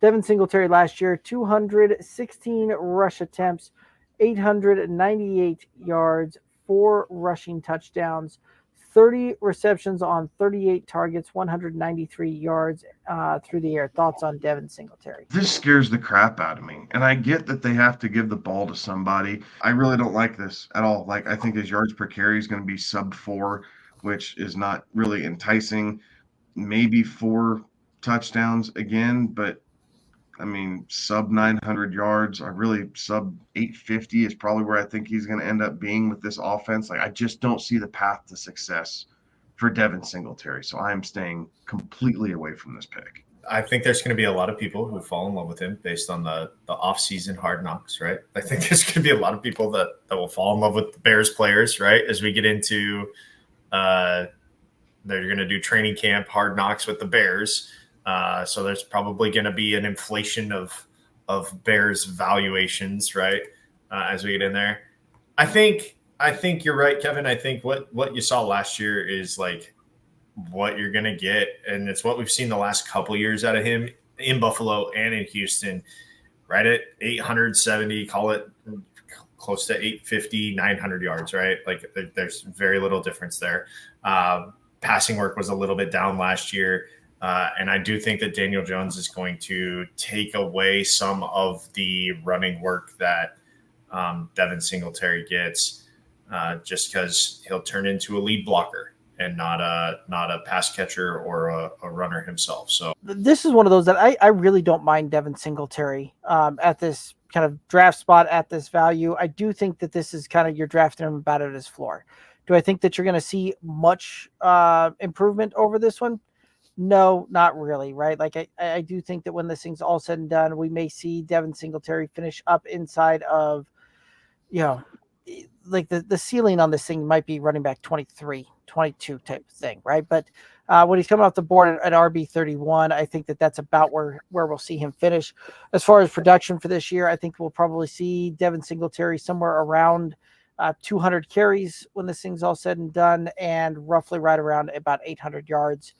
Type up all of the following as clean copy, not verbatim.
Devin Singletary last year, 216 rush attempts, 898 yards, 4 rushing touchdowns, 30 receptions on 38 targets, 193 yards through the air. Thoughts on Devin Singletary? This scares the crap out of me. And I get that they have to give the ball to somebody. I really don't like this at all. Like, I think his yards per carry is going to be sub 4, which is not really enticing. Maybe 4 touchdowns again, but I mean, sub 900 yards. I really sub 850 is probably where I think he's going to end up being with this offense. Like, I just don't see the path to success for Devin Singletary. So I am staying completely away from this pick. I think there's going to be a lot of people who fall in love with him based on the off-season Hard Knocks, right? I think there's going to be a lot of people that will fall in love with the Bears players, right? As we get into they're going to do training camp Hard Knocks with the Bears. So there's probably going to be an inflation of Bears valuations, right? As we get in there. I think you're right, Kevin. I think what you saw last year is like what you're going to get. And it's what we've seen the last couple years out of him in Buffalo and in Houston, right at 870, call it close to 850, 900 yards, right? Like there's very little difference there. Passing work was a little bit down last year. And I do think that Daniel Jones is going to take away some of the running work that Devin Singletary gets just because he'll turn into a lead blocker and not a pass catcher or a runner himself. So this is one of those that I really don't mind Devin Singletary at this kind of draft spot at this value. I do think that this is kind of you're drafting him about at his floor. Do I think that you're going to see much improvement over this one? No, not really, right? Like I do think that when this thing's all said and done, we may see Devin Singletary finish up inside of, like the ceiling on this thing might be running back 23, 22 type of thing, right? But when he's coming off the board at RB31, I think that that's about where we'll see him finish. As far as production for this year, I think we'll probably see Devin Singletary somewhere around 200 carries when this thing's all said and done, and roughly right around about 800 yards,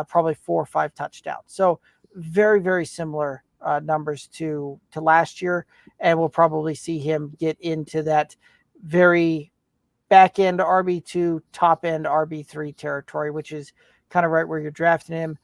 probably 4 or 5 touchdowns. So very, very similar numbers to last year, and we'll probably see him get into that very back end RB2, top end RB3 territory, which is kind of right where you're drafting him.